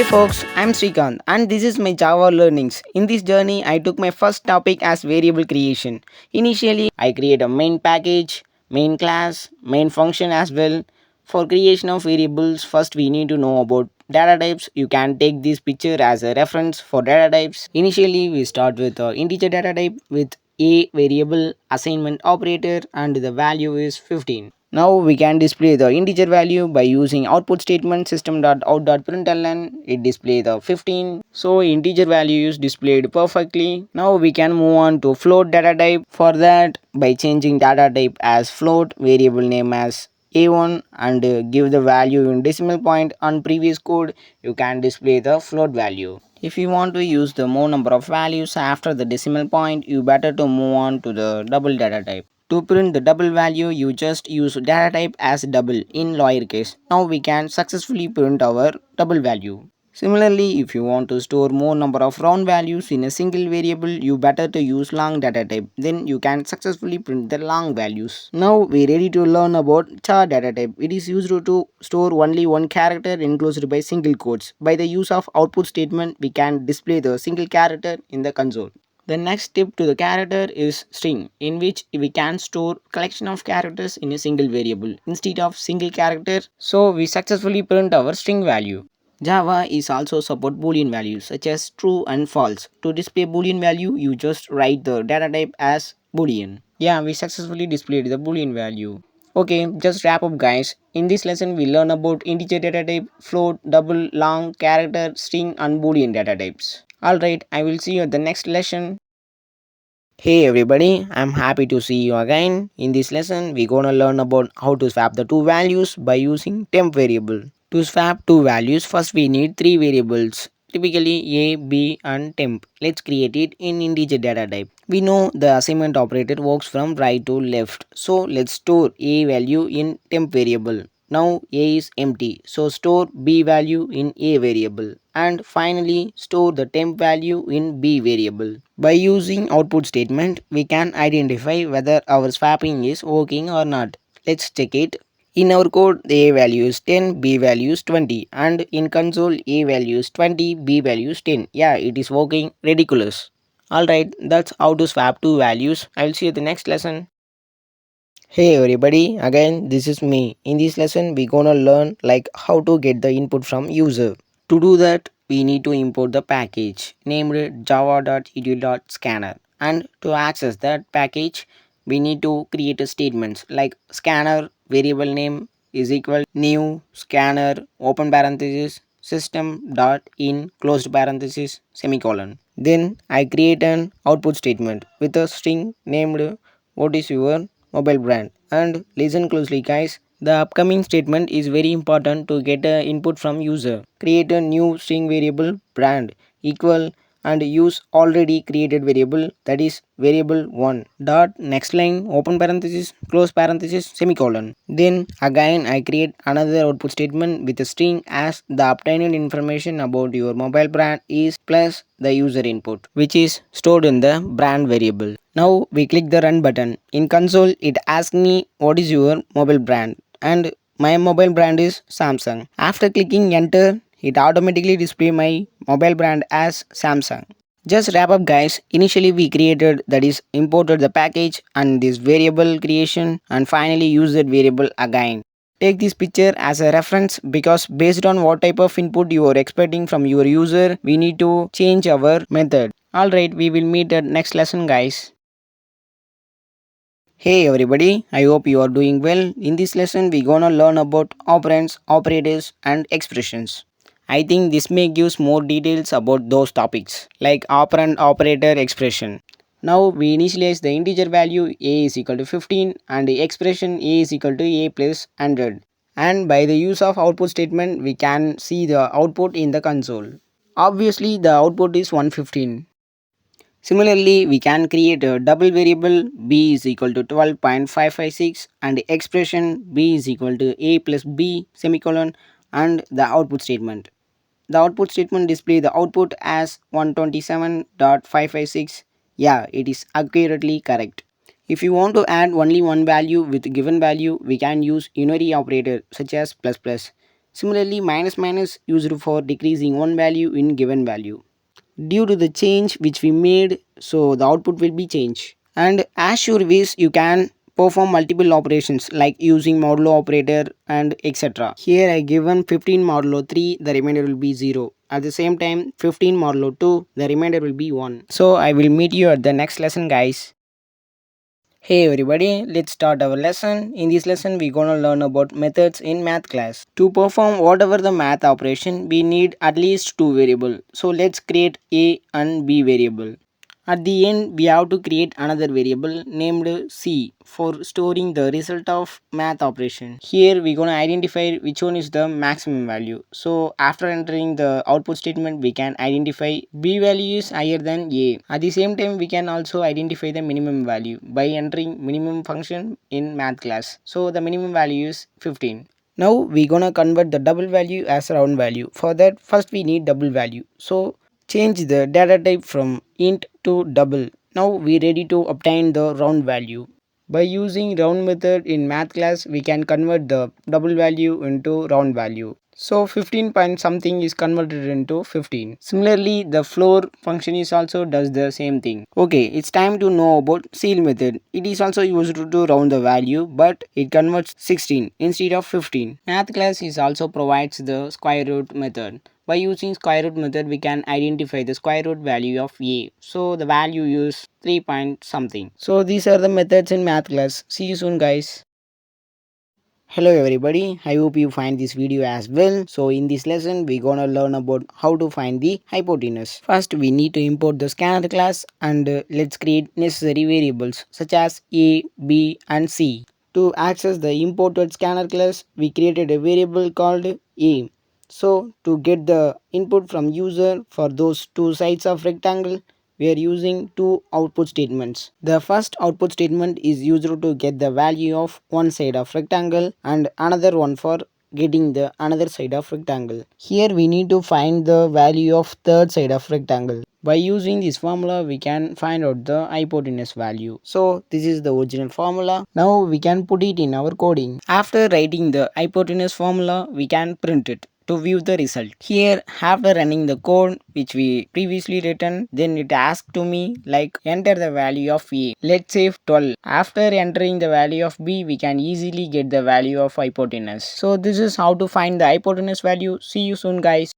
Hey folks, I'm Srikanth and this is my Java learnings. In this journey, I took my first topic as variable creation. Initially, I create a main package, main class, main function as well. For creation of variables, first we need to know about data types. You can take this picture as a reference for data types. Initially, we start with integer data type with a variable assignment operator and the value is 15. Now we can display the integer value by using output statement system.out.println. It display the 15. So integer value is displayed perfectly. Now we can move on to float data type. For that, by changing data type as float, variable name as a1 and give the value in decimal point. On previous code, you can display the float value. If you want to use the more number of values after the decimal point, you better to move on to the double data type. To print the double value, you just use data type as double in lowercase. Now we can successfully print our double value. Similarly, if you want to store more number of round values in a single variable, you better to use long data type. Then you can successfully print the long values. Now we ready to learn about char data type. It is used to store only one character enclosed by single quotes. By the use of output statement, we can display the single character in the console. The next step to the character is string, in which we can store collection of characters in a single variable instead of single character. So we successfully print our string value. Java is also support boolean values such as true and false. To display boolean value, you just write the data type as boolean. Yeah, we successfully displayed the boolean value. Okay, just wrap up guys. In this lesson, we learn about integer data type, float, double, long, character, string and boolean data types. Alright, I will see you at the next lesson. Hey everybody, I'm happy to see you again. In this lesson, we're gonna learn about how to swap the two values by using temp variable. To swap two values, first we need three variables, typically a, b and temp. Let's create it in integer data type. We know the assignment operator works from right to left. So let's store a value in temp variable. Now a is empty, so store b value in a variable and finally store the temp value in b variable. By using output statement, we can identify whether our swapping is working or not. Let's check it. In our code, the a value is 10, b value is 20 and in console a value is 20, b value is 10. Yeah, it is working ridiculous. Alright, that's how to swap two values. I will see you in the next lesson. Hey everybody, again this is me. In this lesson we gonna learn like how to get the input from user. To do that we need to import the package named java.edu.scanner and to access that package we need to create a statements like scanner variable name is equal new scanner open parenthesis system dot in closed parenthesis semicolon. Then I create an output statement with a string named what is your mobile brand. And listen closely guys, the upcoming statement is very important to get a input from user. Create a new string variable brand equal and use already created variable, that is variable 1 dot next line open parenthesis close parenthesis semicolon. Then again I create another output statement with a string as the obtained information about your mobile brand is plus the user input which is stored in the brand variable. Now we click the run button. In console it asks me what is your mobile brand and my mobile brand is Samsung. After clicking enter, it automatically display my mobile brand as Samsung. Just wrap up guys, initially we created, that is imported the package and this variable creation and finally use that variable again. Take this picture as a reference because based on what type of input you are expecting from your user, we need to change our method. Alright, we will meet at next lesson guys. Hey everybody, I hope you are doing well. In this lesson, we gonna learn about operands, operators and expressions. I think this may gives more details about those topics like operand operator expression. Now we initialize the integer value a is equal to 15 and the expression a is equal to a plus 100. And by the use of output statement, we can see the output in the console. Obviously, the output is 115. Similarly, we can create a double variable b is equal to 12.556 and the expression b is equal to a plus b semicolon and the output statement. The output statement display the output as 127.556. Yeah, it is accurately correct. If you want to add only one value with given value, we can use unary operator such as plus plus. Similarly, minus minus used for decreasing one value in given value. Due to the change which we made, so the output will be changed. And as sure ways you can perform multiple operations like using modulo operator and etc. Here I given 15 modulo 3, the remainder will be 0. At the same time 15 modulo 2, the remainder will be 1. So I will meet you at the next lesson, guys. Hey everybody, let's start our lesson. In this lesson, we're gonna learn about methods in math class. To perform whatever the math operation, we need at least two variables. So let's create A and B variable. At the end, we have to create another variable named C for storing the result of math operation. Here we're gonna identify which one is the maximum value. So after entering the output statement, we can identify B value is higher than A. At the same time, we can also identify the minimum value by entering minimum function in math class. So the minimum value is 15. Now we're gonna convert the double value as round value. For that, first we need double value. So change the data type from int to double. Now we ready to obtain the round value. By using round method in math class, we can convert the double value into round value. So 15 point something is converted into 15. Similarly, the floor function is also does the same thing. Okay, it's time to know about ceil method. It is also used to round the value, but it converts 16 instead of 15. Math class is also provides the square root method. By using square root method, we can identify the square root value of a. So the value is 3 point something. So these are the methods in math class. See you soon, guys. Hello everybody, I hope you find this video as well. So in this lesson we're gonna learn about how to find the hypotenuse. First we need to import the scanner class and let's create necessary variables such as A, B and C. To access the imported scanner class, we created a variable called A. So to get the input from user for those two sides of rectangle, we are using two output statements. The first output statement is used to get the value of one side of rectangle and another one for getting the another side of rectangle. Here we need to find the value of third side of rectangle. By using this formula, we can find out the hypotenuse value. So this is the original formula. Now we can put it in our coding. After writing the hypotenuse formula, we can print it to view the result. Here after running the code which we previously written, then it asks to me like enter the value of A. Let's say 12. After entering the value of B, we can easily get the value of hypotenuse. So this is how to find the hypotenuse value. See you soon, guys.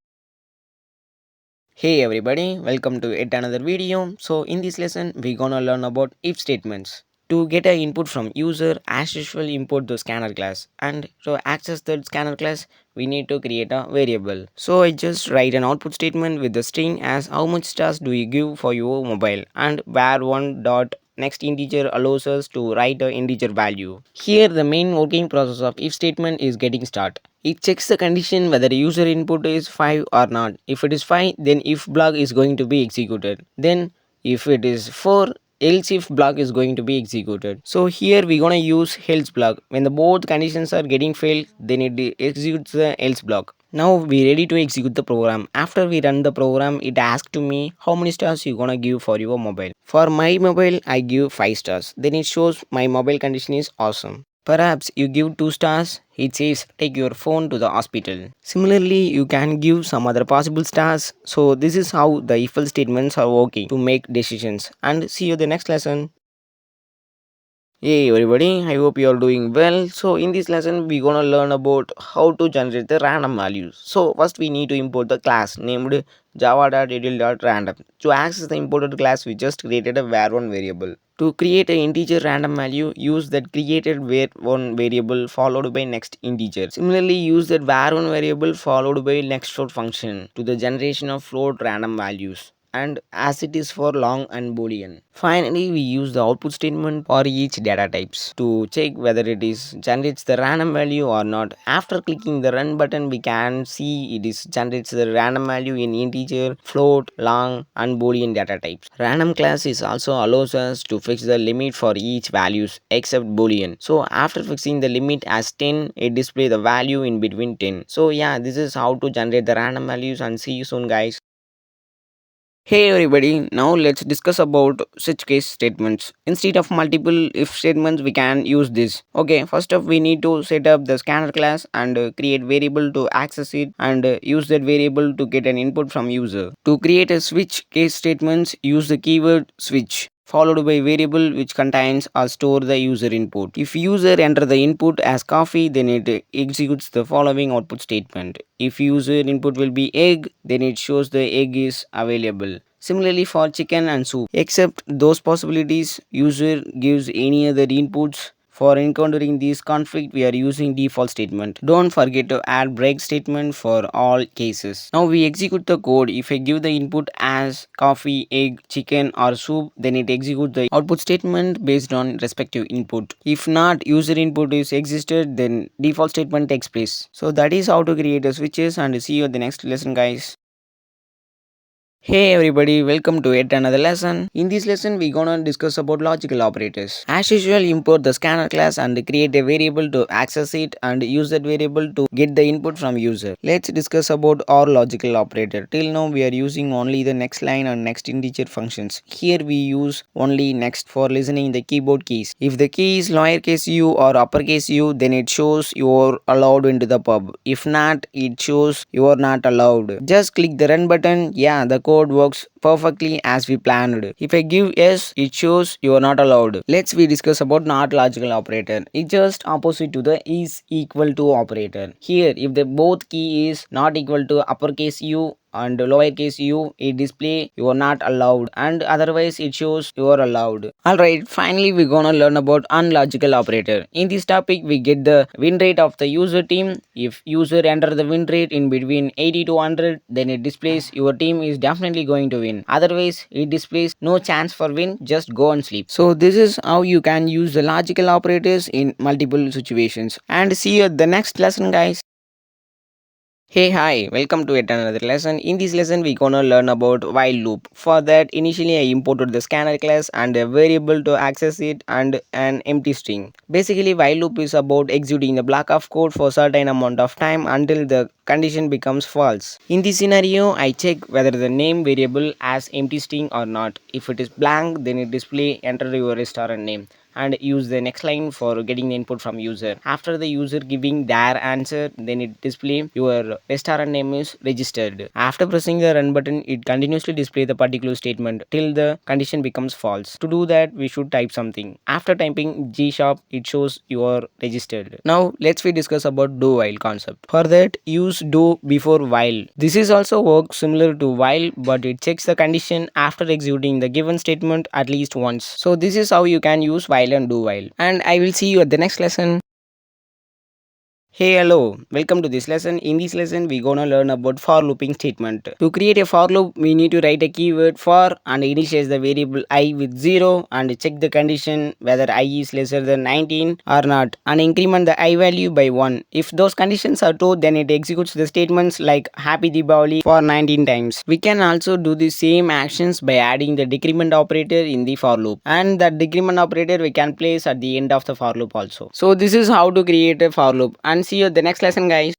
Hey everybody, welcome to yet another video. So in this lesson we're gonna learn about if statements. To get an input from user, as usual import the scanner class, and to access the scanner class we need to create a variable. So I just write an output statement with the string as how much stars do you give for your mobile, and where one dot next integer allows us to write a integer value. Here the main working process of if statement is getting start. It checks the condition whether user input is 5 or not. If it is 5, then if block is going to be executed. Then if it is 4, else if block is going to be executed. So here we gonna use else block. When the both conditions are getting failed, then it executes the else block. Now we ready to execute the program. After we run the program, it asks to me how many stars you gonna give for your mobile. For my mobile, I give 5 stars. Then it shows my mobile condition is awesome. Perhaps you give 2 stars, it says take your phone to the hospital. Similarly, you can give some other possible stars. So this is how the if else statements are working to make decisions. And see you the next lesson. Hey everybody, I hope you are doing well. So in this lesson we're gonna learn about how to generate the random values. So first we need to import the class named java.idle.random. To access the imported class, we just created a var1 variable. To create an integer random value, use that created var1 variable followed by next integer. Similarly, use that var1 variable followed by next float function to the generation of float random values, and as it is for long and boolean. Finally, we use the output statement for each data types to check whether it is generates the random value or not. After clicking the run button, we can see it is generates the random value in integer, float, long and boolean data types. Random class is also allows us to fix the limit for each values except boolean. So after fixing the limit as 10, it display the value in between 10. So yeah, this is how to generate the random values, and see you soon, guys. Hey everybody, now let's discuss about such case statements. Instead of multiple if statements, we can use this. Okay, first up we need to set up the scanner class and create variable to access it and use that variable to get an input from user. To create a switch case statements, use the keyword switch followed by variable which contains or store the user input. If user enter the input as coffee, then it executes the following output statement. If user input will be egg, then it shows the egg is available. Similarly for chicken and soup, except those possibilities, user gives any other inputs. For encountering this conflict, we are using default statement. Don't forget to add break statement for all cases. Now we execute the code. If I give the input as coffee, egg, chicken or soup, then it executes the output statement based on respective input. If not user input is existed, then default statement takes place. So that is how to create the switches, and see you at the next lesson, guys. Hey everybody, welcome to yet another lesson. In this lesson, we're gonna discuss about logical operators. As usual, import the scanner class and create a variable to access it and use that variable to get the input from user. Let's discuss about our logical operator. Till now, we are using only the next line and next integer functions. Here we use only next for listening the keyboard keys. If the key is lowercase u or uppercase u, then it shows you are allowed into the pub. If not, it shows you are not allowed. Just click the run button. Yeah, the code works perfectly as we planned. If I give yes, it shows you are not allowed. Let's we discuss about not logical operator. It's just opposite to the is equal to operator. Here, if the both key is not equal to uppercase u and lowercase u, it display you are not allowed, and otherwise it shows you are allowed. Alright, finally we're gonna learn about unlogical operator. In this topic we get the win rate of the user team. If user enter the win rate in between 80 to 100, then it displays your team is definitely going to win. Otherwise it displays no chance for win, just go and sleep. So this is how you can use the logical operators in multiple situations, and see you at the next lesson, guys. Hey, hi, welcome to yet another lesson. In this lesson, we're gonna learn about while loop. For that, initially I imported the scanner class and a variable to access it and an empty string. Basically, while loop is about executing the block of code for certain amount of time until the condition becomes false. In this scenario, I check whether the name variable has empty string or not. If it is blank, then it display enter your restaurant name and use the next line for getting the input from user. After the user giving their answer, then it display your restaurant name is registered. After pressing the run button, it continuously display the particular statement till the condition becomes false. To do that, we should type something. After typing G sharp, it shows you are registered. Now let's we discuss about do while concept. For that, use do before while. This is also work similar to while, but it checks the condition after executing the given statement at least once. So this is how you can use while and do while. And I will see you at the next lesson. Hey, hello, welcome to this lesson. In this lesson we gonna learn about for looping statement. To create a for loop, we need to write a keyword for and initialize the variable I with 0 and check the condition whether I is lesser than 19 or not, and increment the I value by 1. If those conditions are true, then it executes the statements like happy Deepavali for 19 times. We can also do the same actions by adding the decrement operator in the for loop, and that decrement operator we can place at the end of the for loop also. So this is how to create a for loop, and see you at the next lesson, guys.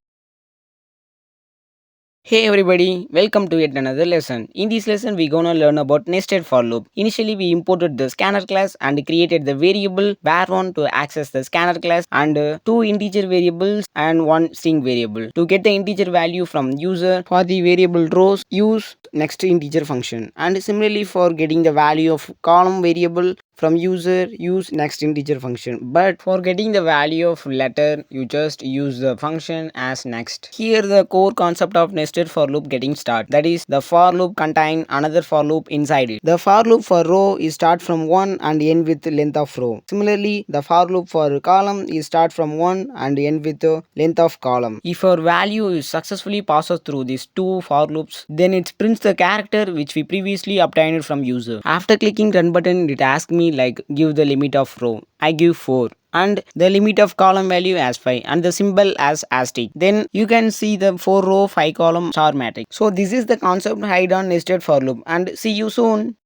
Hey everybody, welcome to yet another lesson. In this lesson, we're gonna learn about nested for loop. Initially, we imported the scanner class and created the variable var1 to access the scanner class and two integer variables and one string variable. To get the integer value from user, for the variable rows, use next integer function. And similarly, for getting the value of column variable from user, use next integer function. But for getting the value of letter, you just use the function as next. Here the core concept of nested for loop getting start, that is the for loop contain another for loop inside it. The for loop for row is start from 1 and end with length of row. Similarly, the for loop for column is start from 1 and end with the length of column. If our value is successfully passes through these two for loops, then it prints the character which we previously obtained from user. After clicking run button, it asks me like give the limit of row. I give 4 and the limit of column value as 5 and the symbol as asterisk. Then you can see the 4 row 5 column star matrix. So this is the concept hide on nested for loop, and see you soon.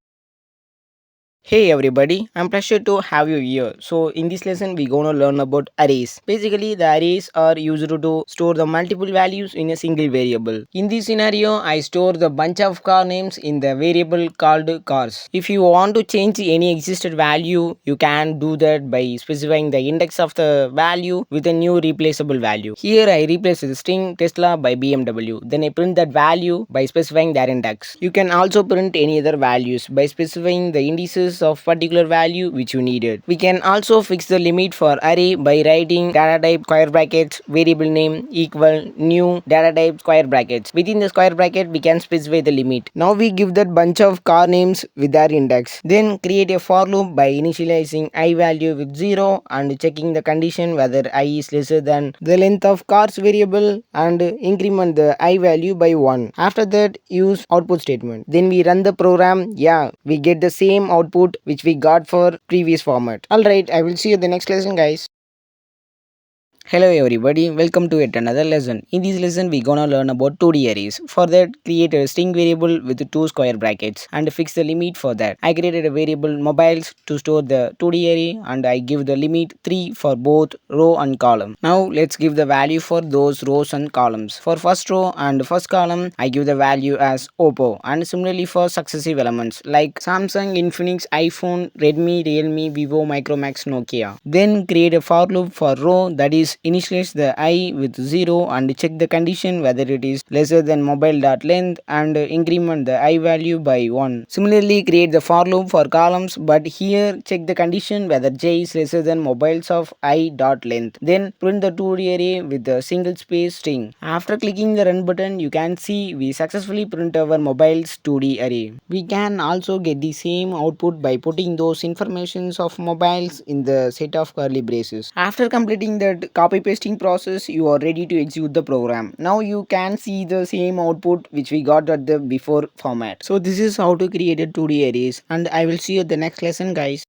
Hey everybody, I'm pleasure to have you here. So in this lesson we're gonna learn about arrays. Basically the arrays are used to store the multiple values in a single variable. In this scenario I store the bunch of car names in the variable called cars. If you want to change any existed value, you can do that by specifying the index of the value with a new replaceable value. Here I replace the string Tesla by BMW. Then I print that value by specifying their index. You can also print any other values by specifying the indices of particular value which you needed. We can also fix the limit for array by writing data type square brackets variable name equal new data type square brackets. Within the square bracket we can specify the limit. Now we give that bunch of car names with their index. Then create a for loop by initializing I value with 0 and checking the condition whether I is lesser than the length of cars variable and increment the I value by 1. After that use output statement. Then we run the program. Yeah, we get the same output which we got for previous format. Alright, I will see you in the next lesson guys. Hello everybody, welcome to yet another lesson. In this lesson we gonna learn about 2D arrays. For that create a string variable with two square brackets and fix the limit for that. I created a variable mobiles to store the 2D array and I give the limit 3 for both row and column. Now let's give the value for those rows and columns. For first row and first column I give the value as Oppo and similarly for successive elements like Samsung, Infinix, iPhone, Redmi, Realme, Vivo, Micromax, Nokia. Then create a for loop for row that is initialize the I with 0 and check the condition whether it is lesser than mobile.length and increment the I value by 1. Similarly create the for loop for columns but here check the condition whether j is lesser than mobiles of I.length. Then print the 2D array with the single space string. After clicking the run button you can see we successfully print our mobiles 2D array. We can also get the same output by putting those informations of mobiles in the set of curly braces. After completing that copy pasting process you are ready to execute the program. Now you can see the same output which we got at the before format. So this is how to create a 2D arrays and I will see you at the next lesson guys.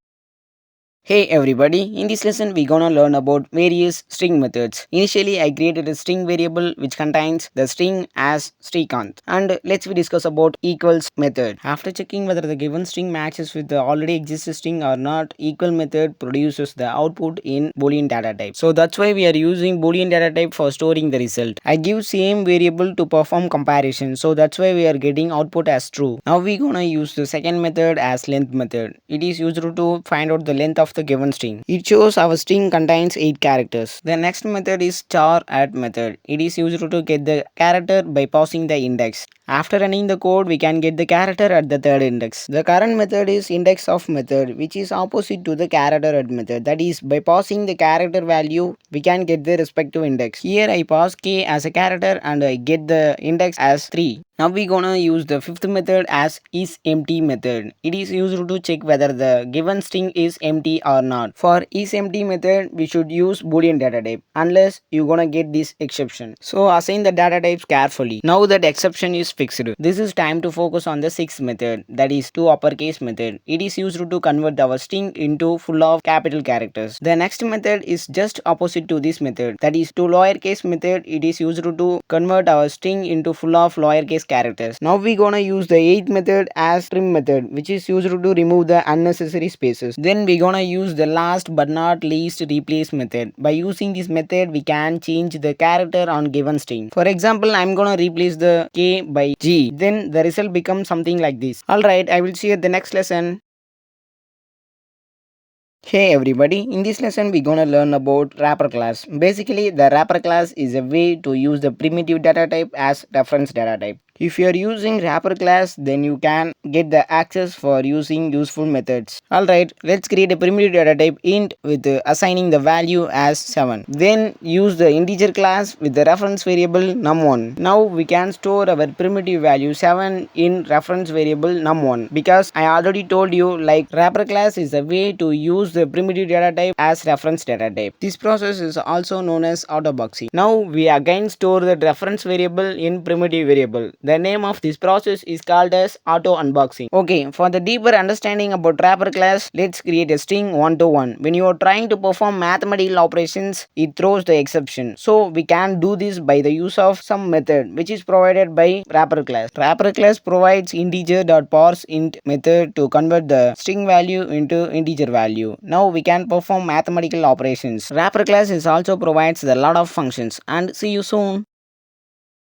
Hey everybody, in this lesson we gonna learn about various string methods. Initially I created a string variable which contains the string as Srikanth and let's we discuss about equals method. After checking whether the given string matches with the already existing string or not, equal method produces the output in boolean data type. So that's why we are using boolean data type for storing the result. I give same variable to perform comparison, so that's why we are getting output as true. Now we gonna use the second method as length method. It is used to find out the length of the given string. It shows our string contains 8 characters. The next method is char at method. It is used to get the character by passing the index. After running the code, we can get the character at the third index. The current method is index of method, which is opposite to the character at method. That is, by passing the character value, we can get the respective index. Here I pass k as a character and I get the index as 3. Now we gonna use the fifth method as isEmpty method. It is used to check whether the given string is empty or not. For isEmpty method, we should use boolean data type unless you gonna get this exception. So assign the data types carefully. Now that exception is fixed. This is time to focus on the sixth method, that is to uppercase method. It is used to convert our string into full of capital characters. The next method is just opposite to this method, that is to lowercase method. It is used to convert our string into full of lowercase characters. Now we gonna use the eighth method as trim method, which is used to remove the unnecessary spaces. Then we gonna use the last but not least replace method. By using this method we can change the character on given string. For example, I'm gonna replace the k by g. Then the result becomes something like this. Alright, I will see you at the next lesson. Hey everybody, in this lesson we gonna learn about wrapper class. Basically the wrapper class is a way to use the primitive data type as reference data type. If you are using wrapper class, then you can get the access for using useful methods. Alright, let's create a primitive data type int with assigning the value as 7. Then use the integer class with the reference variable num1. Now we can store our primitive value 7 in reference variable num1 because I already told you like wrapper class is a way to use the primitive data type as reference data type. This process is also known as autoboxing. Now we again store the reference variable in primitive variable. The name of this process is called as auto unboxing. Okay, for the deeper understanding about wrapper class, let's create a string one-to-one. When you are trying to perform mathematical operations, it throws the exception. So we can do this by the use of some method which is provided by wrapper class. Wrapper class provides integer.parseInt method to convert the string value into integer value. Now we can perform mathematical operations. Wrapper class is also provides a lot of functions, and see you soon.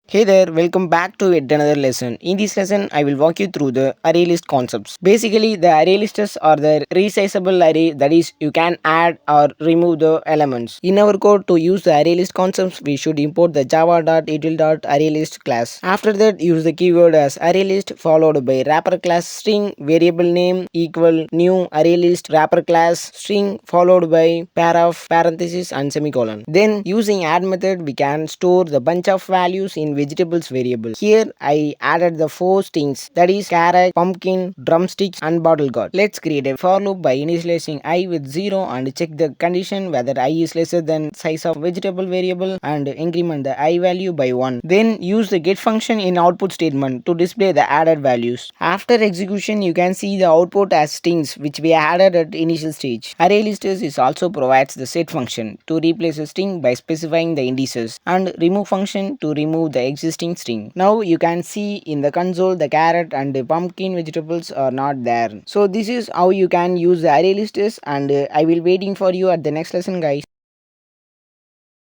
Hey there, welcome back to yet another lesson. In this lesson, I will walk you through the array list concepts. Basically, the array lists are the resizable array, that is, you can add or remove the elements. In our code, to use the array list concepts, we should import the java.util.arraylist class. After that, use the keyword as arraylist followed by wrapper class string variable name equal new arraylist wrapper class string followed by pair of parentheses and semicolon. Then, using add method, we can store the bunch of values in vegetables variable. Here I added the 4 strings, that is carrot, pumpkin, drumsticks and bottle gourd. Let's create a for loop by initializing I with 0 and check the condition whether I is lesser than size of vegetable variable and increment the I value by 1. Then use the get function in output statement to display the added values. After execution, you can see the output as strings which we added at initial stage. Array list is also provides the set function to replace a string by specifying the indices and remove function to remove the existing string. Now you can see in the console the carrot and the pumpkin vegetables are not there. So this is how you can use the array lists, and I will waiting for you at the next lesson, guys.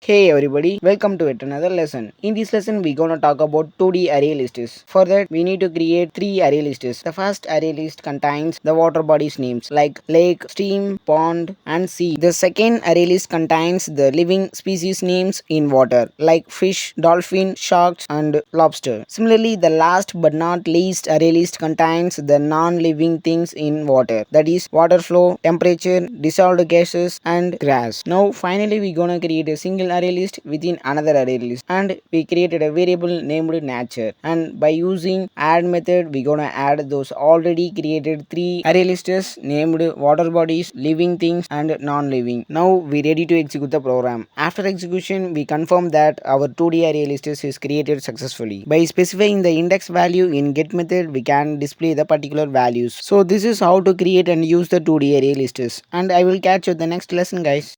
Hey everybody, welcome to yet another lesson. In this lesson, we're gonna talk about 2D array lists. For that, we need to create 3 array lists. The first array list contains the water bodies names like lake, stream, pond, and sea. The second array list contains the living species names in water like fish, dolphin, sharks, and lobster. Similarly, the last but not least array list contains the non-living things in water, that is water flow, temperature, dissolved gases, and grass. Now, finally, we're gonna create a single array list within another array list, and we created a variable named nature, and by using add method we're gonna add those already created 3 array lists named water bodies, living things, and non-living. Now we ready to execute the program. After execution, we confirm that our 2D array list is created successfully. By specifying the index value in get method, we can display the particular values. So this is how to create and use the 2D array lists, and I will catch you at the next lesson, guys.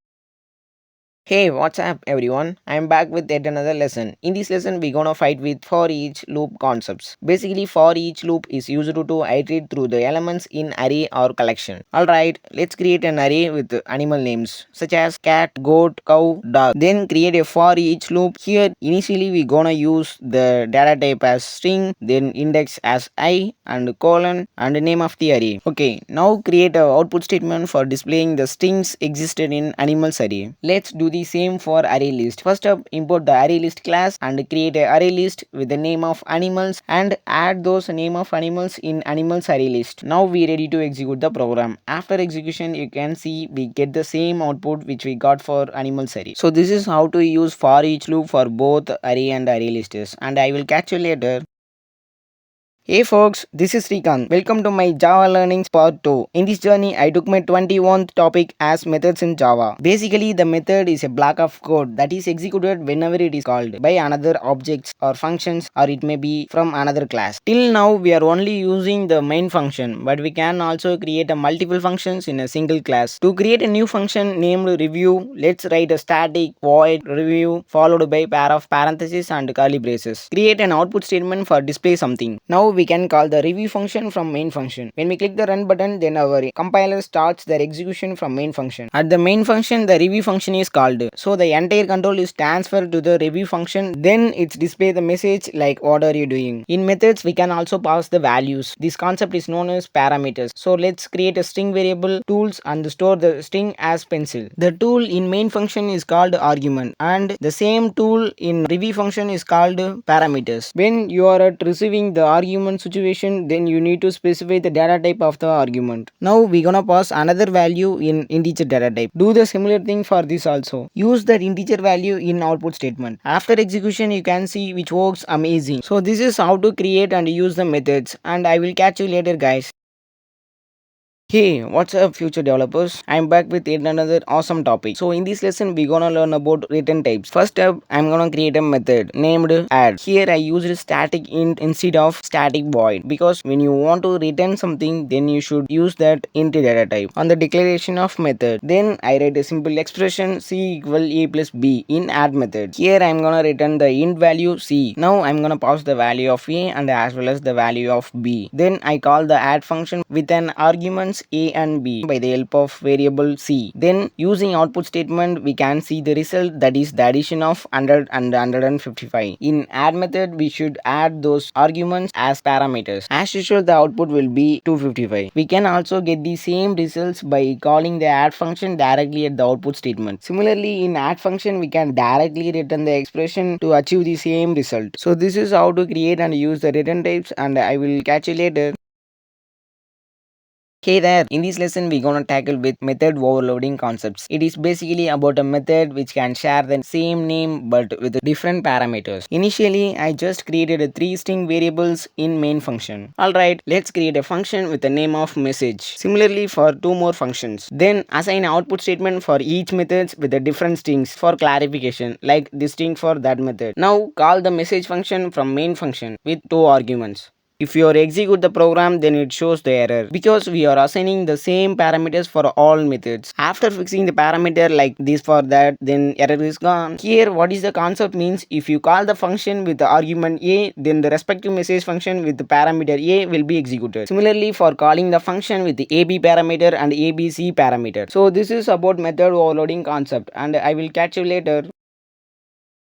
Hey, what's up everyone? I am back with yet another lesson. In this lesson, we're gonna fight with for each loop concepts. Basically, for each loop is used to iterate through the elements in array or collection. Alright, let's create an array with animal names such as cat, goat, cow, dog. Then create a for each loop. Here, initially we're gonna use the data type as string, then index as I and colon and the name of the array. Okay, now create a output statement for displaying the strings existed in animals array. Let's do the same for array list. First up, import the array list class and create an array list with the name of animals and add those name of animals in animals array list. Now we ready to execute the program. After execution, you can see we get the same output which we got for animals array. So this is how to use for each loop for both array and array lists, and I will catch you later. Hey folks, this is Srikanth. Welcome to my Java Learnings Part 2. In this journey, I took my 21st topic as methods in Java. Basically, the method is a block of code that is executed whenever it is called by another objects or functions, or it may be from another class. Till now, we are only using the main function, but we can also create a multiple functions in a single class. To create a new function named review, let's write a static void review followed by pair of parentheses and curly braces. Create an output statement for display something. Now we can call the review function from main function. When we click the run button, then our compiler starts their execution from main function. At the main function, the review function is called. So the entire control is transferred to the review function. Then it's display the message like what are you doing. In methods, we can also pass the values. This concept is known as parameters. So let's create a string variable tools and store the string as pencil. The tool in main function is called argument, and the same tool in review function is called parameters. When you are at receiving the argument situation, then you need to specify the data type of the argument. Now we're gonna pass another value in integer data type. Do the similar thing for this also. Use that integer value in output statement. After execution, you can see which works amazing. So this is how to create and use the methods, and I will catch you later, guys. Hey, what's up, future developers? I'm back with yet another awesome topic. So, in this lesson, we're gonna learn about return types. First up, I'm gonna create a method named add. Here, I used static int instead of static void because when you want to return something, then you should use that int data type on the declaration of method. Then, I write a simple expression c equal a plus b in add method. Here, I'm gonna return the int value c. Now, I'm gonna pass the value of a and as well as the value of b. Then, I call the add function with an arguments a and b by the help of variable c. Then using output statement we can see the result, that is the addition of 100 and 155. In add method we should add those arguments as parameters. As usual the output will be 255. We can also get the same results by calling the add function directly at the output statement. Similarly in add function we can directly return the expression to achieve the same result. So this is how to create and use the return types, and I will catch you later. Hey there, in this lesson we're gonna tackle with method overloading concepts. It is basically about a method which can share the same name but with different parameters. Initially, I just created a 3 string variables in main function. Alright, let's create a function with the name of message. Similarly for 2 more functions. Then assign an output statement for each methods with the different strings for clarification, like this string for that method. Now call the message function from main function with 2 arguments. If you execute the program, then it shows the error because we are assigning the same parameters for all methods. After fixing the parameter like this for that, then error is gone. Here what is the concept means, if you call the function with the argument a, then the respective message function with the parameter a will be executed. Similarly for calling the function with the ab parameter and abc parameter. So this is about method overloading concept, and I will catch you later.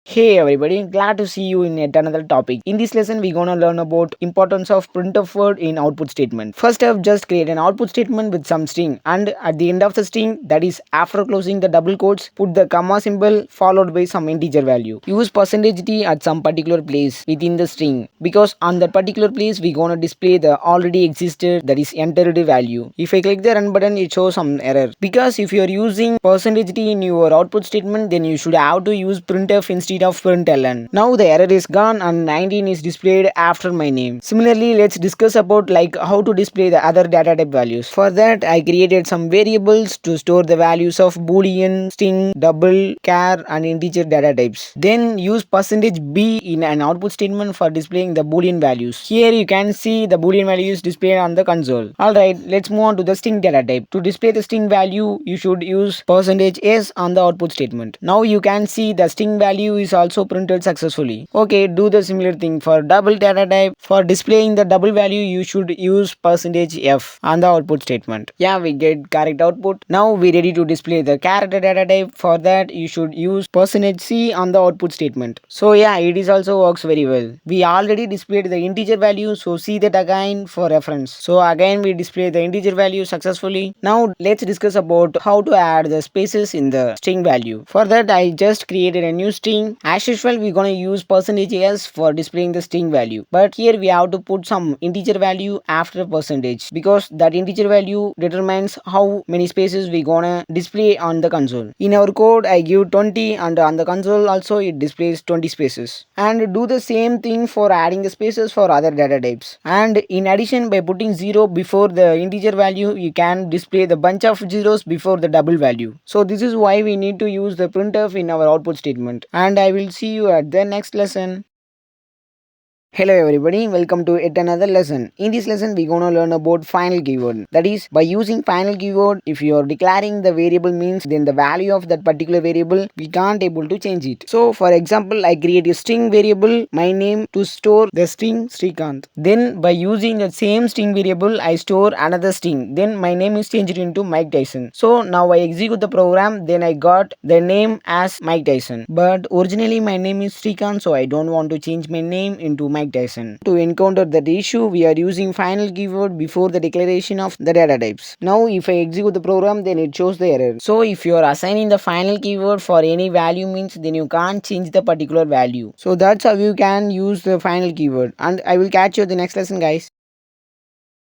Hey everybody, glad to see you in yet another topic. In this lesson, we're gonna learn about importance of printf word in output statement. First up, just create an output statement with some string, and at the end of the string, that is after closing the double quotes, put the comma symbol followed by some integer value. Use %d at some particular place within the string because on that particular place, we're gonna display the already existed, that is entered value. If I click the run button, it shows some error because if you are using %d in your output statement, then you should have to use printf instead of println. Now the error is gone and 19 is displayed after my name. Similarly, let's discuss about like how to display the other data type values. For that, I created some variables to store the values of boolean, string, double, char and integer data types. Then use %b in an output statement for displaying the boolean values. Here you can see the boolean values displayed on the console. Alright, let's move on to the string data type. To display the string value, you should use %s on the output statement. Now you can see the string value is also printed successfully. Okay, do the similar thing for double data type. For displaying the double value, you should use %f on the output statement. Yeah, we get correct output. Now we ready to display the character data type. For that, you should use %c on the output statement. So yeah, it is also works very well. We already displayed the integer value, so see that again for reference. So again we display the integer value successfully. Now let's discuss about how to add the spaces in the string value. For that, I just created a new string. As usual, we're gonna use %s for displaying the string value. But here we have to put some integer value after percentage because that integer value determines how many spaces we're gonna display on the console. In our code, I give 20 and on the console also it displays 20 spaces. And do the same thing for adding the spaces for other data types. And in addition, by putting 0 before the integer value, you can display the bunch of zeros before the double value. So this is why we need to use the printf in our output statement. And I will see you at the next lesson. Hello everybody, welcome to yet another lesson. In this lesson, we're gonna learn about final keyword. That is, by using final keyword, if you are declaring the variable means, then the value of that particular variable, we can't able to change it. So for example, I create a string variable, my name, to store the string Srikanth. Then by using the same string variable, I store another string. Then my name is changed into Mike Tyson. So now I execute the program, then I got the name as Mike Tyson. But originally my name is Srikanth, so I don't want to change my name into Mike Tyson. To encounter that issue, we are using final keyword before the declaration of the data types. Now if I execute the program, then it shows the error. So if you are assigning the final keyword for any value means, then you can't change the particular value. So that's how you can use the final keyword. And I will catch you in the next lesson, guys.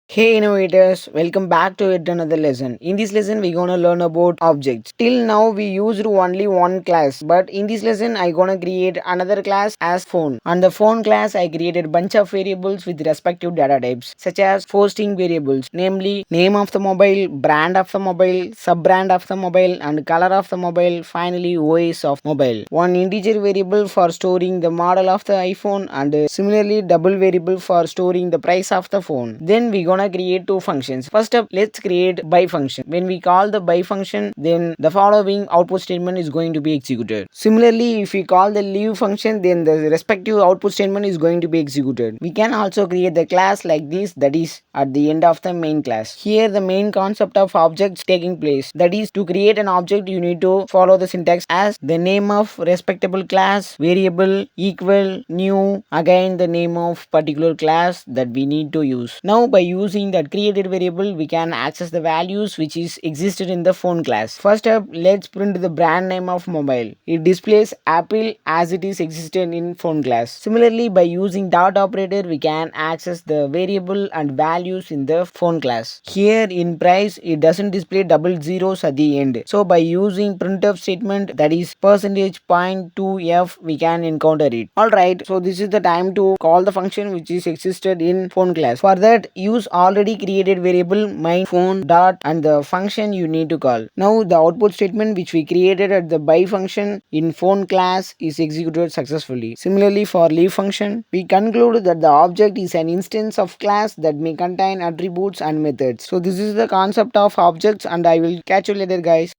Hey innovators, welcome back to yet another lesson. In this lesson, we're gonna learn about objects. Till now, we used only one class, but in this lesson, I gonna create another class as phone. On the phone class, I created bunch of variables with respective data types, such as four string variables, namely name of the mobile, brand of the mobile, sub brand of the mobile, and color of the mobile. Finally, OS of mobile. One integer variable for storing the model of the iPhone, and similarly double variable for storing the price of the phone. Then we gonna create two functions. First up, let's create by function. When we call the by function, then the following output statement is going to be executed. Similarly, if we call the leave function, then the respective output statement is going to be executed. We can also create the class like this, that is at the end of the main class. Here the main concept of objects taking place. That is, to create an object you need to follow the syntax as the name of respectable class, variable, equal, new, again the name of particular class that we need to use. Now by using that created variable, we can access the values which is existed in the phone class. First up, let's print the brand name of mobile. It displays Apple as it is existed in phone class. Similarly, by using dot operator, we can access the variable and values in the phone class. Here in price, it doesn't display double zeros at the end. So by using printf statement, that is percentage point 2f, we can encounter it. Alright, so this is the time to call the function which is existed in phone class. For that, use already created variable my phone dot and the function you need to call. Now the output statement which we created at the by function in phone class is executed successfully. Similarly, for leave function, we conclude that the object is an instance of class that may contain attributes and methods. So this is the concept of objects, and I will catch you later, guys.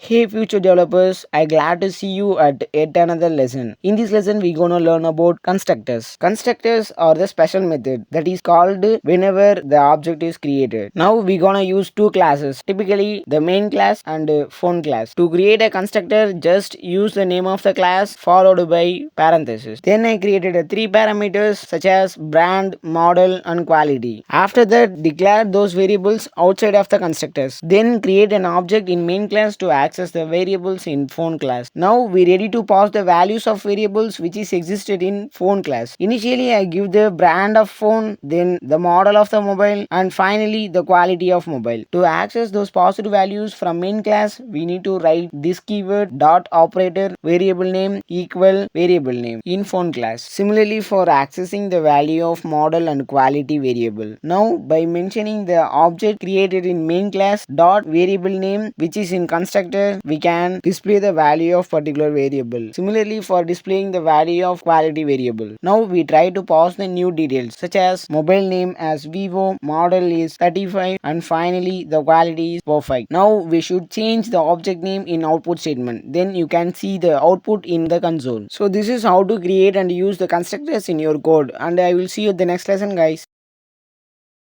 Hey future developers, I glad to see you at yet another lesson. In this lesson, we gonna learn about constructors. Constructors are the special method that is called whenever the object is created. Now we gonna use two classes, typically the main class and phone class. To create a constructor, just use the name of the class followed by parentheses. Then I created a three parameters such as brand, model, and quality. After that, declare those variables outside of the constructors. Then create an object in main class to access the variables in phone class. Now we ready to pass the values of variables which is existed in phone class. Initially I give the brand of phone, then the model of the mobile, and finally the quality of mobile. To access those passed values from main class, we need to write this keyword dot operator variable name equal variable name in phone class. Similarly for accessing the value of model and quality variable. Now by mentioning the object created in main class dot variable name which is in constructor, we can display the value of particular variable. Similarly for displaying the value of quality variable. Now we try to pass the new details such as mobile name as Vivo, model is 35, and finally the quality is perfect. Now we should change the object name in output statement. Then you can see the output in the console. So this is how to create and use the constructors in your code, and I will see you at the next lesson, guys.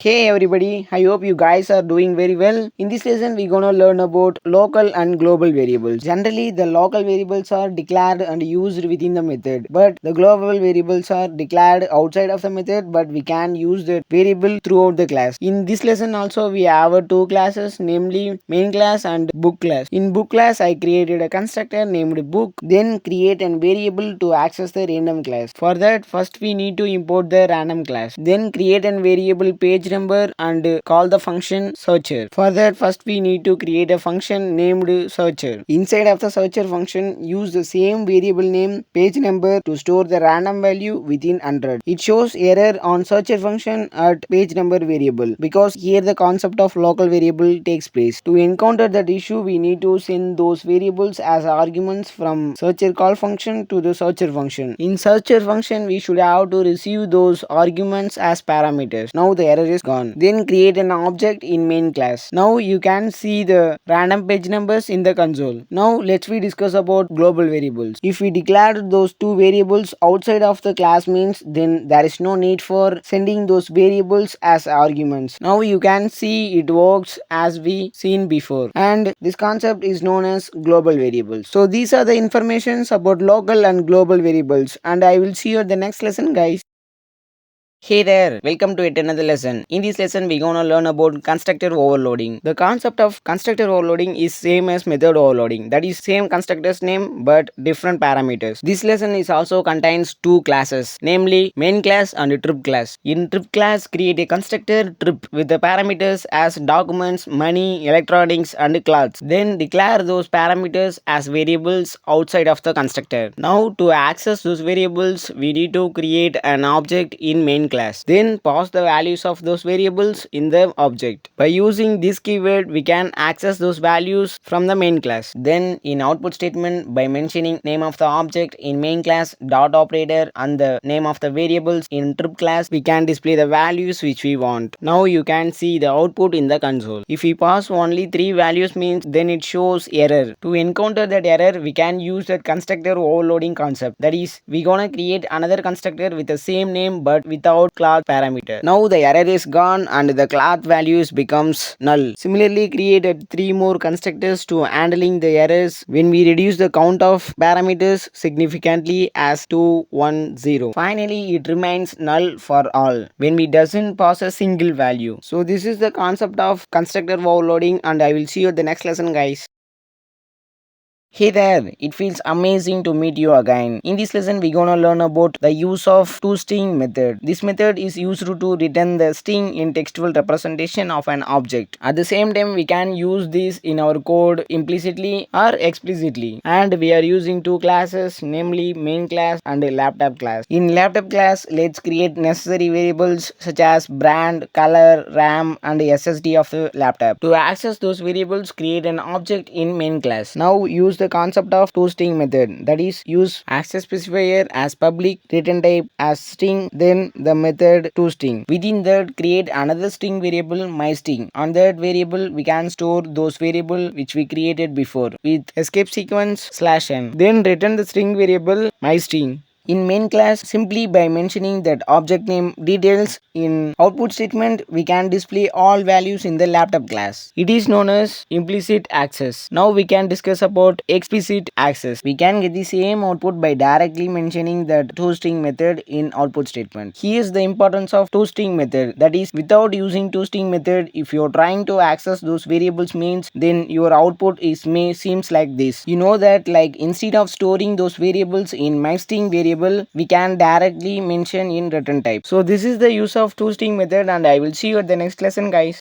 Hey everybody, I hope you guys are doing very well. In this lesson, we're gonna learn about local and global variables. Generally, the local variables are declared and used within the method, but the global variables are declared outside of the method, but we can use the variable throughout the class. In this lesson also, we have two classes, namely main class and book class. In book class, I created a constructor named book, then create a variable to access the random class. For that, first we need to import the random class, then create a variable page number and call the function searcher. For that, first we need to create a function named searcher. Inside of the searcher function, use the same variable name page number to store the random value within 100. It shows error on searcher function at page number variable because here the concept of local variable takes place. To encounter that issue, we need to send those variables as arguments from searcher call function to the searcher function. In searcher function, we should have to receive those arguments as parameters. Now the error is gone. Then create an object in main class. Now you can see the random page numbers in the console. Now let's discuss about global variables. If we declare those two variables outside of the class means, then there is no need for sending those variables as arguments. Now you can see it works as we seen before, and this concept is known as global variables. So these are the informations about local and global variables, and I will see you at the next lesson, guys. Hey there, welcome to yet another lesson. In this lesson, we're gonna learn about constructor overloading. The concept of constructor overloading is same as method overloading. That is same constructor's name but different parameters. This lesson is also contains two classes, namely main class and trip class. In trip class, create a constructor trip with the parameters as documents, money, electronics, and clothes. Then declare those parameters as variables outside of the constructor. Now to access those variables, we need to create an object in main class. Then pass the values of those variables in the object. By using this keyword, we can access those values from the main class. Then in output statement, by mentioning name of the object in main class, dot operator, and the name of the variables in trip class, we can display the values which we want. Now you can see the output in the console. If we pass only 3 values means then it shows error. To encounter that error, we can use that constructor overloading concept. That is, we gonna create another constructor with the same name but without class parameter. Now the error is gone and the class values becomes null. Similarly, created 3 more constructors to handling the errors when we reduce the count of parameters significantly as 210. Finally, it remains null for all when we doesn't pass a single value. So this is the concept of constructor overloading, and I will see you at the next lesson, guys. Hey there, it feels amazing to meet you again. In this lesson, we're gonna learn about the use of toString method. This method is used to return the string in textual representation of an object. At the same time, we can use this in our code implicitly or explicitly. And we are using two classes, namely main class and a laptop class. In laptop class, let's create necessary variables such as brand, color, RAM, and SSD of the laptop. To access those variables, create an object in main class. Now use the concept of toString method, that is, use access specifier as public, return type as string, then the method toString. Within that, create another string variable myString. On that variable, we can store those variable which we created before with escape sequence /n. Then return the string variable myString. In main class, simply by mentioning that object name details in output statement, we can display all values in the laptop class. It is known as implicit access. Now we can discuss about explicit access. We can get the same output by directly mentioning that toString method in output statement. Here's the importance of toString method. That is, without using toString method, if you're trying to access those variables means, then your output seems like this. You know that, like, instead of storing those variables in myString variable, we can directly mention in return type. So this is the use of toString method, and I will see you at the next lesson, guys.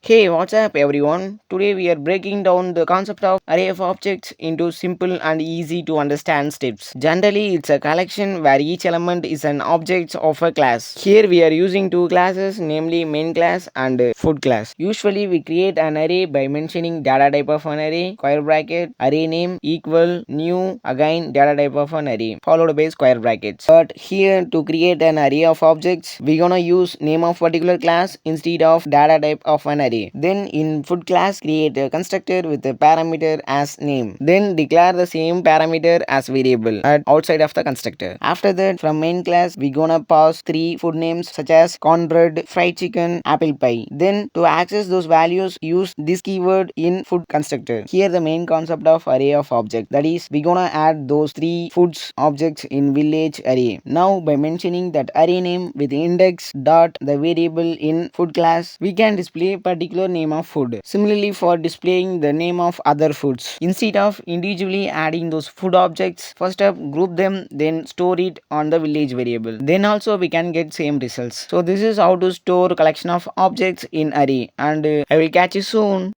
Hey, what's up everyone? Today we are breaking down the concept of array of objects into simple and easy to understand steps. Generally, it's a collection where each element is an object of a class. Here we are using two classes, namely main class and food class. Usually we create an array by mentioning data type of an array, square bracket, array name equal new, again data type of an array, followed by square brackets. But here to create an array of objects, we're gonna use name of particular class instead of data type of an array. Then in food class, create a constructor with a parameter as name. Then declare the same parameter as variable at outside of the constructor. After that, from main class, we gonna pass 3 food names such as cornbread, fried chicken, apple pie. Then to access those values, use this keyword in food constructor. Here the main concept of array of object. That is, we gonna add those 3 foods objects in village array. Now by mentioning that array name with index dot the variable in food class, we can display particular name of food. Similarly, for displaying the name of other foods, instead of individually adding those food objects, first up group them, then store it on the village variable. Then also we can get same results. So this is how to store collection of objects in array, and I will catch you soon.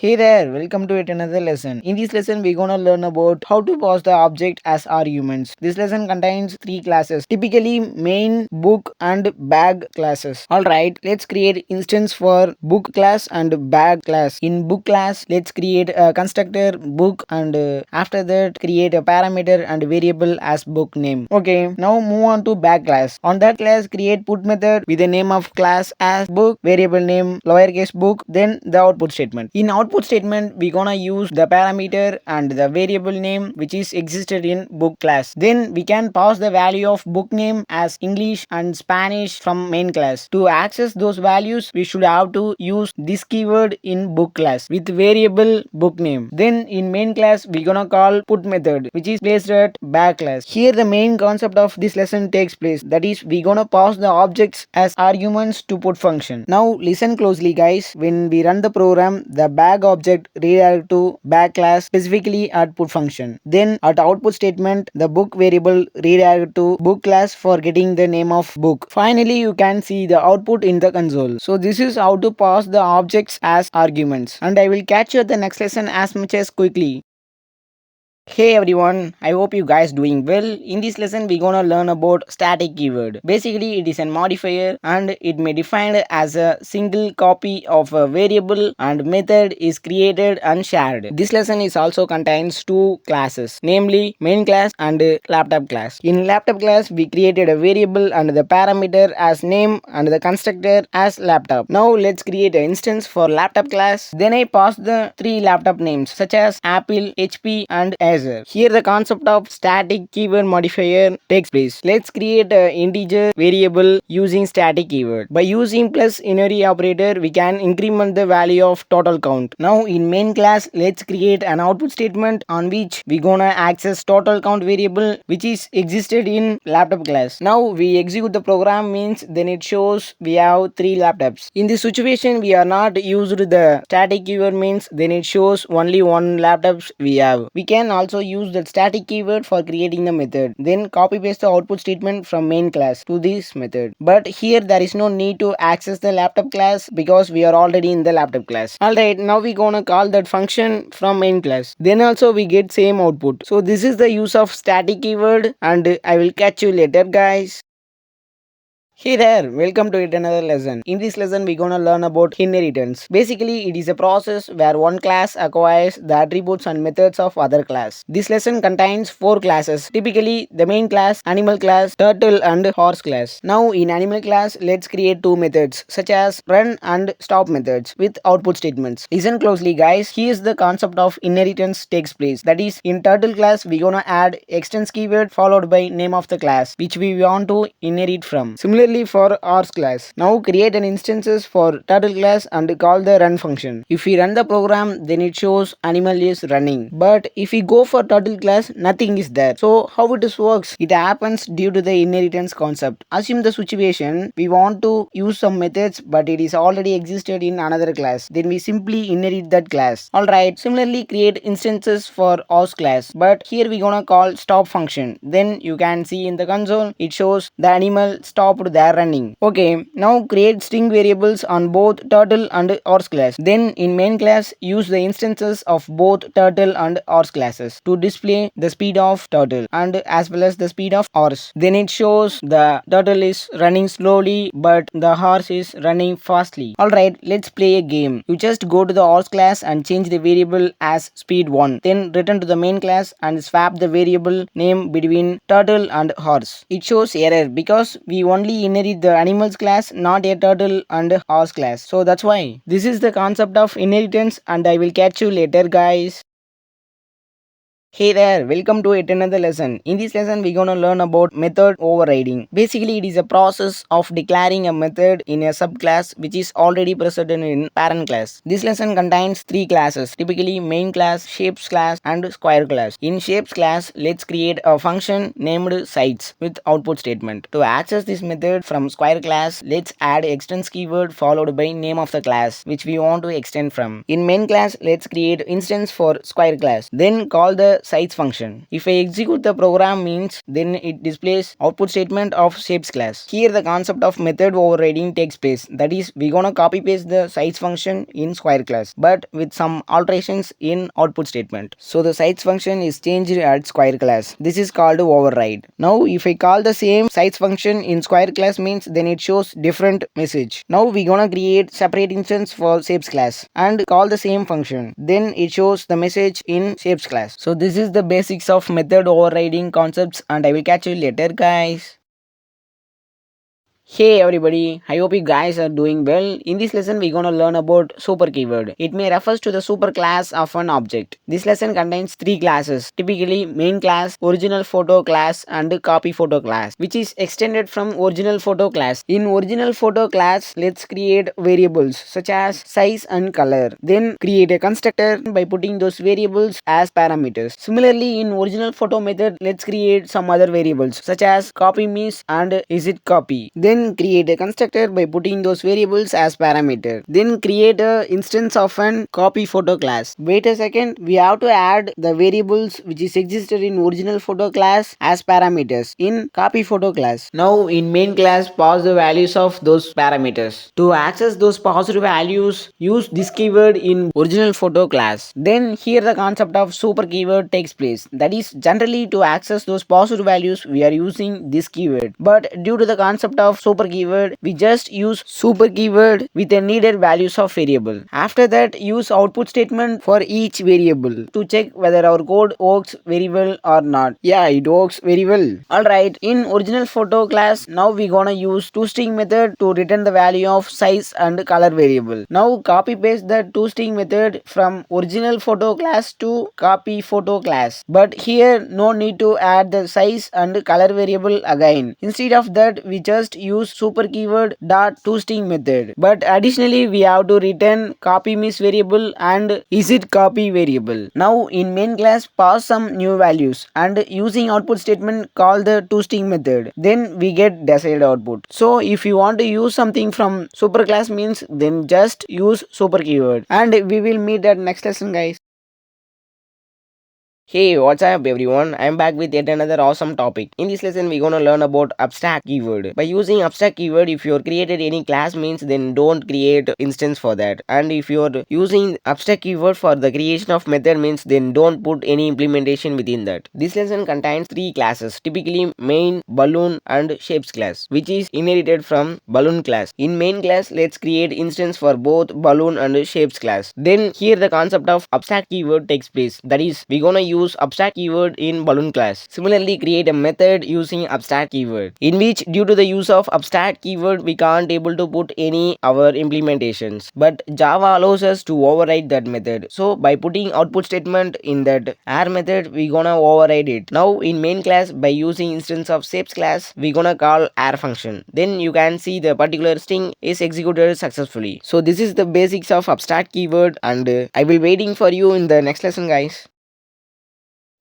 Hey there, welcome to yet another lesson. In this lesson, we're gonna learn about how to pass the object as arguments. This lesson contains 3 classes, typically main, book, and bag classes. Alright, let's create instance for book class and bag class. In book class, let's create a constructor book, and after that, create a parameter and variable as book name. Okay, now move on to bag class. On that class, create put method with the name of class as book, variable name lowercase book, then the output statement. In output output statement, we gonna use the parameter and the variable name which is existed in book class. Then we can pass the value of book name as English and Spanish from main class. To access those values, we should have to use this keyword in book class with variable book name. Then in main class, we gonna call put method which is placed at back class. Here the main concept of this lesson takes place. That is, we gonna pass the objects as arguments to put function. Now listen closely guys. When we run the program, the back object redirect to back class specifically at put function. Then at output statement, the book variable redirect to book class for getting the name of book. Finally, you can see the output in the console. So this is how to pass the objects as arguments. And I will catch you at the next lesson as much as quickly. Hey everyone, I hope you guys doing well. In this lesson we gonna learn about static keyword. Basically it is a modifier and it may defined as a single copy of a variable and method is created and shared. This lesson is also contains two classes, namely main class and laptop class. In laptop class we created a variable and the parameter as name and the constructor as laptop. Now let's create an instance for laptop class. Then I pass the three laptop names such as Apple, HP and Acer. Here the concept of static keyword modifier takes place. Let's create an integer variable using static keyword. By using plus unary operator, we can increment the value of total count. Now in main class, let's create an output statement on which we gonna access total count variable which is existed in laptop class. Now we execute the program means then it shows we have three laptops. In this situation, we are not used the static keyword means then it shows only one laptops we have. We can also use the static keyword for creating the method. Then copy paste the output statement from main class to this method. But here there is no need to access the laptop class because we are already in the laptop class. Alright, now we gonna call that function from main class. Then also we get same output. So this is the use of static keyword and I will catch you later guys. Hey there, welcome to yet another lesson. In this lesson, we're gonna learn about inheritance. Basically, it is a process where one class acquires the attributes and methods of other class. This lesson contains four classes. Typically, the main class, animal class, turtle and horse class. Now, in animal class, let's create two methods such as run and stop methods with output statements. Listen closely guys, here's the concept of inheritance takes place. That is, in turtle class, we're gonna add extends keyword followed by name of the class which we want to inherit from. Similarly, for horse class. Now create an instances for turtle class and call the run function. If we run the program, then it shows animal is running. But if we go for turtle class, nothing is there. So how it works? It happens due to the inheritance concept. Assume the situation, we want to use some methods but it is already existed in another class. Then we simply inherit that class. Alright, similarly create instances for horse class. But here we gonna call stop function. Then you can see in the console, it shows the animal stopped there running. Okay, now create string variables on both turtle and horse class. Then in main class, use the instances of both turtle and horse classes to display the speed of turtle and as well as the speed of horse. Then it shows the turtle is running slowly but the horse is running fastly. Alright, let's play a game. You just go to the horse class and change the variable as speed 1. Then return to the main class and swap the variable name between turtle and horse. It shows error because we only inherit the animals class, not a turtle and horse class. So that's why. This is the concept of inheritance and I will catch you later guys. Hey there, welcome to yet another lesson. In this lesson, we're gonna learn about method overriding. Basically, it is a process of declaring a method in a subclass which is already present in parent class. This lesson contains three classes, typically main class, shapes class, and square class. In shapes class, let's create a function named sides with output statement. To access this method from square class, let's add extends keyword followed by name of the class which we want to extend from. In main class, let's create instance for square class. Then call the size function. If I execute the program means then it displays output statement of shapes class. Here the concept of method overriding takes place. That is, we gonna copy paste the size function in square class but with some alterations in output statement. So the size function is changed at square class. This is called override. Now if I call the same size function in square class means then it shows different message. Now we gonna create separate instance for shapes class and call the same function. Then it shows the message in shapes class. So this is the basics of method overriding concepts and I will catch you later guys. Hey everybody, I hope you guys are doing well. In this lesson, we're gonna learn about super keyword. It may refers to the super class of an object. This lesson contains three classes, typically main class, original photo class, and copy photo class, which is extended from original photo class. In original photo class, let's create variables such as size and color. Then create a constructor by putting those variables as parameters. Similarly, in original photo method, let's create some other variables such as copy miss and is it copy. Then create a constructor by putting those variables as parameter. Then create a instance of an copy photo class. Wait a second, we have to add the variables which is existed in original photo class as parameters in copy photo class. Now in main class pass the values of those parameters. To access those positive values, use this keyword in original photo class. Then here the concept of super keyword takes place. That is generally to access those positive values we are using this keyword. But due to the concept of super keyword, we just use super keyword with the needed values of variable. After that, use output statement for each variable to check whether our code works very well or not. Yeah, it works very well. Alright, in original photo class, now we gonna use toString method to return the value of size and color variable. Now copy paste the toString method from original photo class to copy photo class. But here no need to add the size and color variable again. Instead of that, we just use super keyword dot toString method. But additionally, we have to return copy miss variable and is it copy variable. Now in main class, pass some new values and using output statement call the toString method. Then we get desired output. So if you want to use something from super class means then just use super keyword. And we will meet at next lesson, guys. Hey, what's up everyone? I'm back with yet another awesome topic. In this lesson, we're gonna learn about abstract keyword. By using abstract keyword, if you're created any class means then don't create instance for that. And if you're using abstract keyword for the creation of method means then don't put any implementation within that. This lesson contains three classes, typically main, balloon, and shapes class, which is inherited from balloon class. In main class, let's create instance for both balloon and shapes class. Then here the concept of abstract keyword takes place. That is, we're gonna use abstract keyword in balloon class. Similarly, create a method using abstract keyword in which due to the use of abstract keyword we can't able to put any our implementations, but Java allows us to override that method. So by putting output statement in that air method we gonna override it. Now in main class by using instance of shapes class we gonna call air function. Then you can see the particular string is executed successfully. So this is the basics of abstract keyword, and I will waiting for you in the next lesson, guys.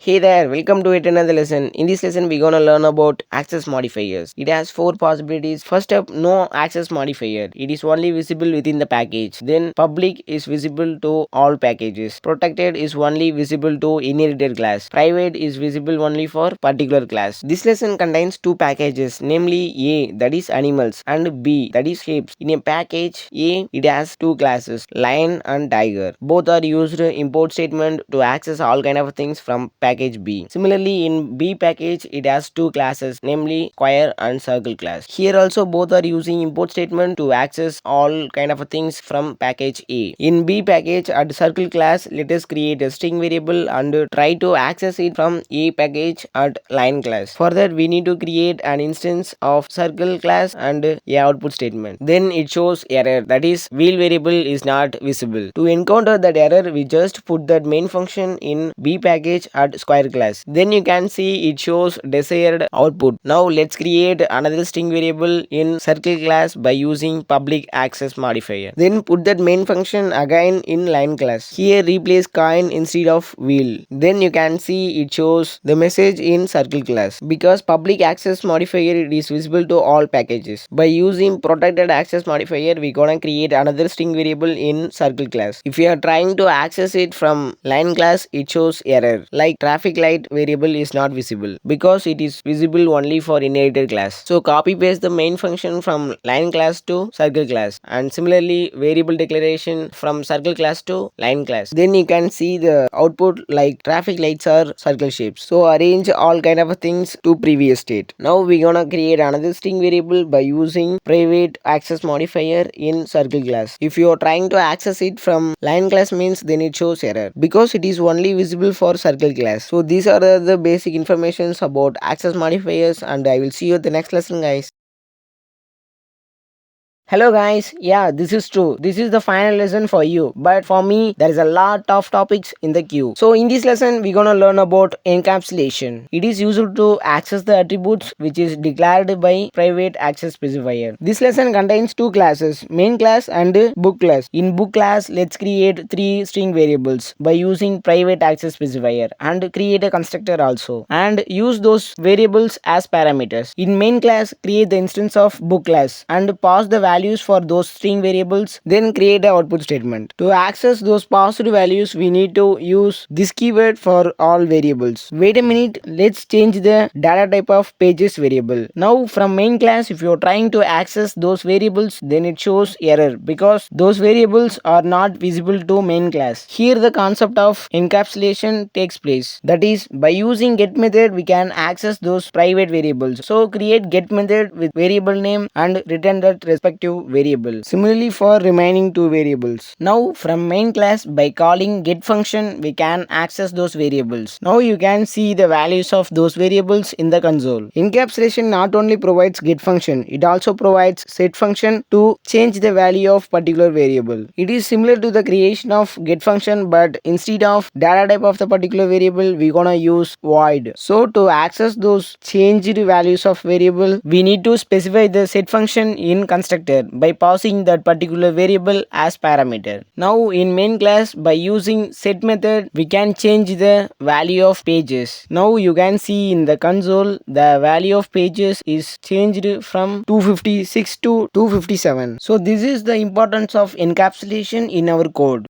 Hey there, welcome to yet another lesson. In this lesson, we're gonna learn about access modifiers. It has four possibilities. First up, no access modifier. It is only visible within the package. Then public is visible to all packages. Protected is only visible to inherited class. Private is visible only for particular class. This lesson contains two packages, namely A, that is animals, and B, that is shapes. In a package A, it has two classes, lion and tiger. Both are used import statement to access all kind of things from package B. Similarly, in B package, it has two classes, namely square and circle class. Here also both are using import statement to access all kind of things from package A. In B package at circle class, let us create a string variable and try to access it from A package at line class. For that, we need to create an instance of circle class and a output statement. Then it shows error, that is wheel variable is not visible. To encounter that error, we just put that main function in B package at square class. Then you can see it shows desired output. Now let's create another string variable in circle class by using public access modifier. Then put that main function again in line class. Here replace coin instead of wheel. Then you can see it shows the message in circle class. Because public access modifier it is visible to all packages. By using protected access modifier we gonna create another string variable in circle class. If you are trying to access it from line class it shows error like traffic light variable is not visible because it is visible only for inherited class. So copy paste the main function from line class to circle class, and similarly variable declaration from circle class to line class. Then you can see the output like traffic lights are circle shapes. So arrange all kind of things to previous state. Now we gonna create another string variable by using private access modifier in circle class. If you are trying to access it from line class means then it shows error because it is only visible for circle class. So these are the basic informations about access modifiers, and I will see you at the next lesson, guys. Hello guys, yeah, this is true. This is the final lesson for you. But for me, there is a lot of topics in the queue. So in this lesson, we're gonna learn about encapsulation. It is used to access the attributes which is declared by private access specifier. This lesson contains two classes, main class and book class. In book class, let's create three string variables by using private access specifier and create a constructor also and use those variables as parameters. In main class, create the instance of book class and pass the values for those string variables, then create a output statement. To access those passed values, we need to use this keyword for all variables. Wait a minute, let's change the data type of pages variable. Now from main class, if you're trying to access those variables, then it shows error because those variables are not visible to main class. Here the concept of encapsulation takes place. That is, by using get method, we can access those private variables. So create get method with variable name and return that respective variable. Similarly for remaining two variables. Now from main class, by calling get function, we can access those variables. Now you can see the values of those variables in the console. Encapsulation not only provides get function, it also provides set function to change the value of particular variable. It is similar to the creation of get function, but instead of data type of the particular variable, we gonna use void. So to access those changed values of variable, we need to specify the set function in constructor by passing that particular variable as parameter. Now in main class, by using set method, we can change the value of pages. Now you can see in the console the value of pages is changed from 256 to 257. So this is the importance of encapsulation in our code.